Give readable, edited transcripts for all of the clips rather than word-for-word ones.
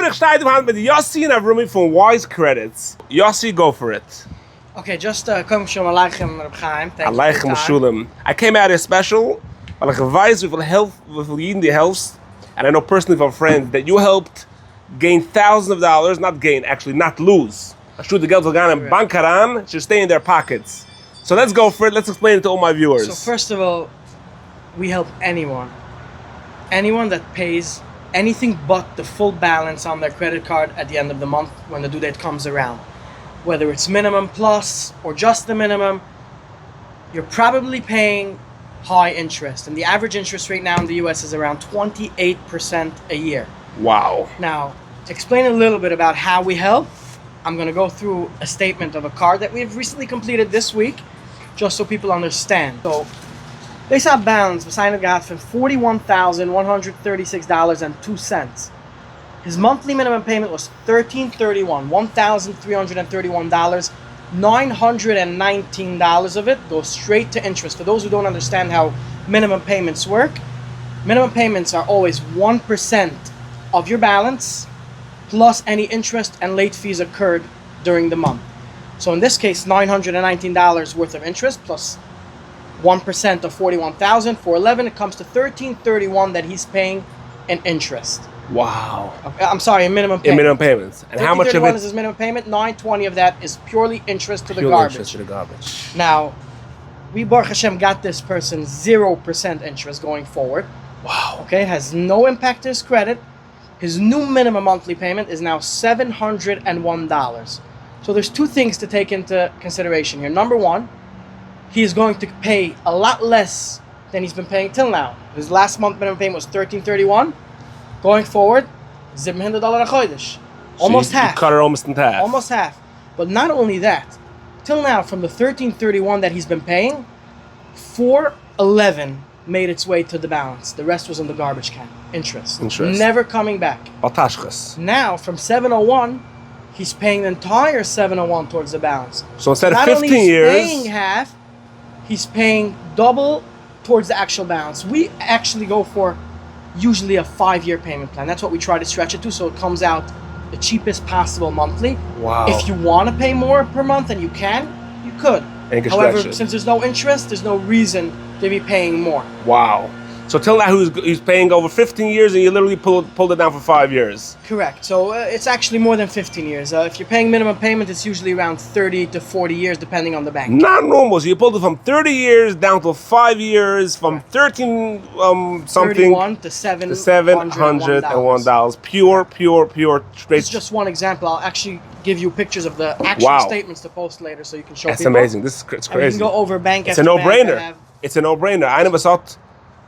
Aber ich stehe hand mit Yossi und Avrumi von Wise Credits. Yossi, go for it. Okay, just come shalom aleichem, Reb Chaim. Thank you for Aleichem your time. Shulam. I came out here special, weil ich weiß, wie viel Yidden die helpst, and I know personally from friends that you helped gain thousands of dollars, not gain, actually not lose. Shoot the Geld Vagan and Bankaran should stay in their pockets. So let's go for it. Let's explain it to all my viewers. So first of all, we help anyone that pays anything but the full balance on their credit card at the end of the month when the due date comes around. Whether it's minimum plus or just the minimum, you're probably paying high interest. And the average interest rate now in the US is around 28% a year. Wow. Now, to explain a little bit about how we help, I'm going to go through a statement of a card that we've recently completed this week, just so people understand. So, they saw balance beside got for $41,136.02. His monthly minimum payment was $1,331, $1,331. $919 of it goes straight to interest. For those who don't understand how minimum payments work, minimum payments are always 1% of your balance plus any interest and late fees occurred during the month. So in this case, $919 worth of interest plus 1% of $41,411. It comes to $1,331 that he's paying in interest. Wow. Okay, I'm sorry, in minimum payments. In minimum payments. And how much of it is his minimum payment? $920 of that is purely interest to the purely garbage. interest to the garbage. Now, we Baruch Hashem got this person 0% interest going forward. Wow. Okay, has no impact to his credit. His new minimum monthly payment is now $701. So there's two things to take into consideration here. Number one, he is going to pay a lot less than he's been paying till now. His last month minimum payment was $1,331. Going forward, $700 a chodesh. Almost half. You cut her almost in half. Almost half. But not only that, till now, from the $1,331 that he's been paying, $411 made its way to the balance. The rest was in the garbage can. Interest. Never coming back. Baltashkas. Now, from $701, he's paying the entire $701 towards the balance. So instead of not 15 only years... he's paying half, he's paying double towards the actual balance. We actually go for usually a 5-year payment plan. That's what we try to stretch it to, so it comes out the cheapest possible monthly. Wow. If you want to pay more per month and you can, you could. And you can However, stretch it. since there's no interest, there's no reason to be paying more. Wow. So till now he's paying over 15 years and you literally pulled it down for 5 years. Correct. So it's actually more than 15 years. If you're paying minimum payment, it's usually around 30 to 40 years, depending on the bank. Not normal. So you pulled it from 30 years down to 5 years, from 13 something 31 to $701. Pure straight. It's just one example. I'll actually give you pictures of the actual statements to post later, so you can show That's people. amazing. It's crazy. And you can go over bank It's after a bank. no-brainer. It's a no-brainer. I never thought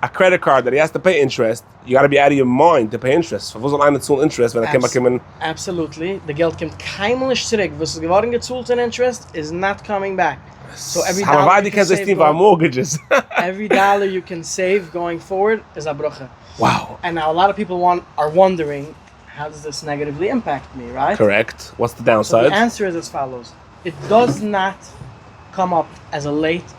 a credit card that he has to pay interest. You got to be out of your mind to pay interest. For soll einer zahlen interest, wenn kommen. Absolutely. The Geld kommt keimlich zurück. Was ist geworden gezahlt in interest is not coming back. So every dollar you can save mortgages. every dollar you can save going forward is a bracha. Wow. And now a lot of people are wondering, how does this negatively impact me, right? Correct. What's the So downside? the answer is as follows. It does not come up as a late,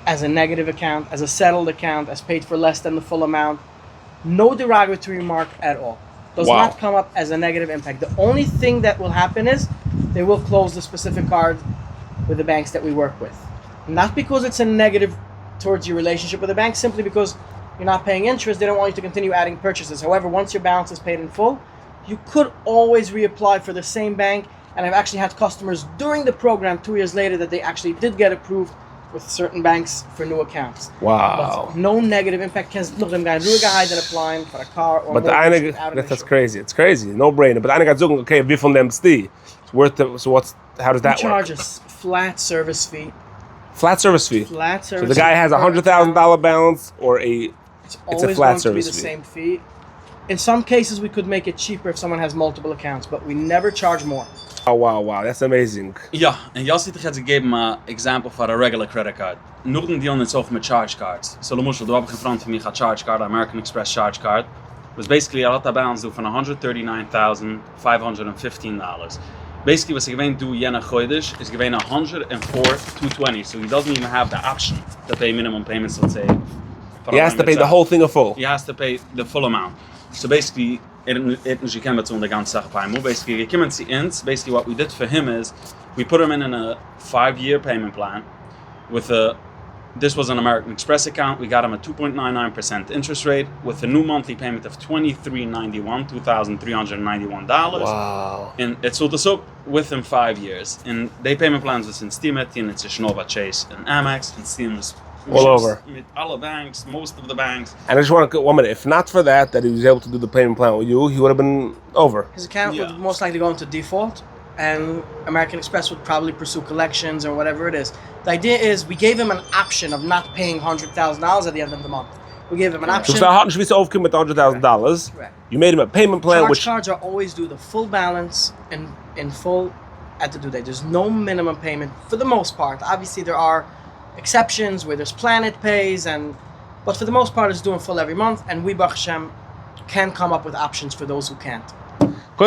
as a negative account, as a settled account, as paid for less than the full amount. No derogatory remark at all. Does not come up as a negative impact. The only thing that will happen is they will close the specific card with the banks that we work with. Not because it's a negative towards your relationship with the bank, simply because you're not paying interest. They don't want you to continue adding purchases. However, once your balance is paid in full, you could always reapply for the same bank. And I've actually had customers during the program 2 years later that they actually did get approved with certain banks for new accounts. Wow. But no negative impact. Look, them guys ruhig gehalten applying for a car or but that's crazy. It's crazy. No brainer. But I got zoeken, okay, wie von dem die? It's worth it. So how does that work? We charge a flat service fee. Flat service fee. Flat service. So the guy has $100,000 balance or it's a flat service fee. It's always going to be the same fee. In some cases, we could make it cheaper if someone has multiple accounts, but we never charge more. Oh, wow, that's amazing. Ja, en Yossi hat gegeben ein example for a regular credit card. Nur den dealen jetzt auch mit charge cards. So, du habe gefragt für mich a charge card, American Express charge card. Was basically a lot of balance do von $139,515. Basically, was gewinnt do jena chodesh is gewinnt $104,220. So he doesn't even have the option to pay minimum payments, let's say. He has to pay the whole thing in full. He has to pay the full amount. So basically, she came to the ganze Sache paar Mal. Basically, he came to ins. Basically, what we did for him is we put him in a 5-year payment plan with this was an American Express account. We got him a 2.99% interest rate with a new monthly payment of $2,391. Wow. And it's all this up within 5 years. And they payment plans was in Steemit, and it's Nova Chase and Amex, and Steemit all over. With all banks, most of the banks. And I just want to 1 minute. If not for that he was able to do the payment plan with you, he would have been over. His account would most likely go into default, and American Express would probably pursue collections or whatever it is. The idea is we gave him an option of not paying $100,000 at the end of the month. We gave him an option. So hatten wir aufgekommen mit $100,000. Correct. You made him a payment plan, Charge which cards are always due the full balance and in full at the due date. There's no minimum payment for the most part. Obviously, there are exceptions where there's Planet Pays, but for the most part, it's due in full every month. And we, Baruch Hashem, can come up with options for those who can't. I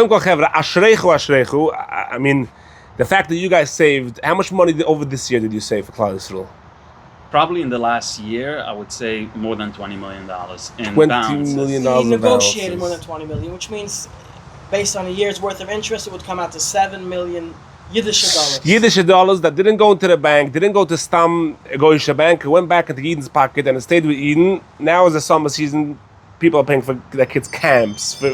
mean, the fact that you guys saved, how much money over this year did you save for Klal Yisrael? Probably in the last year, I would say more than $20 million in $20 balances. million He in negotiated more balances. than $20 million, which means based on a year's worth of interest, it would come out to $7 million Yiddish dollars. Yiddish dollars that didn't go into the bank, didn't go to Stam Goyish bank, it went back into Eden's pocket and it stayed with Eden. Now is the summer season, people are paying for their kids' camps. For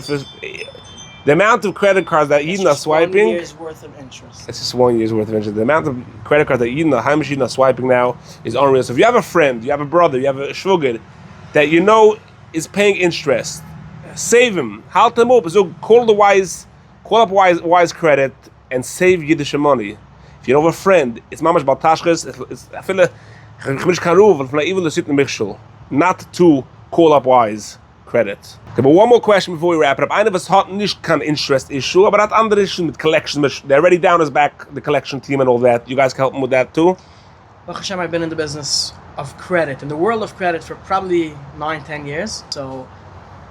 the amount of credit cards that Eden are swiping. 1 year's worth of interest. It's just 1 year's worth of interest. The amount of credit cards that Eden, how much Eden are swiping now is unreal. So if you have a friend, you have a brother, you have a shvugid that you know is paying interest, save him, halt him up. So call up Wise Credit and save Yiddish money. If you know a friend, it's mamash baltashkes. It's I feel even the sit in Michel, not to call up Wise Credit. Okay, but one more question before we wrap it up. Eine was hat nicht kein interest issue, aber hat andere issue mit collection. They're already down his back, the collection team and all that. You guys can help him with that too? Baruch Hashem, I've been in the business of credit, in the world of credit for probably 9-10 years. So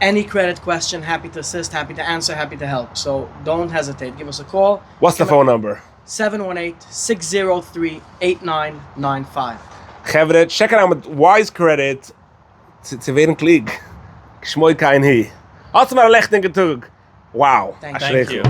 any credit question, happy to assist, happy to answer, happy to help. So don't hesitate. Give us a call. What's the phone number? 718-603-8995. Chevre, check it out with Wise Credit. Ze werden klieg. Schmoy kein hi. Hat's mal ein Lechtigen Tag. Wow. Thank you.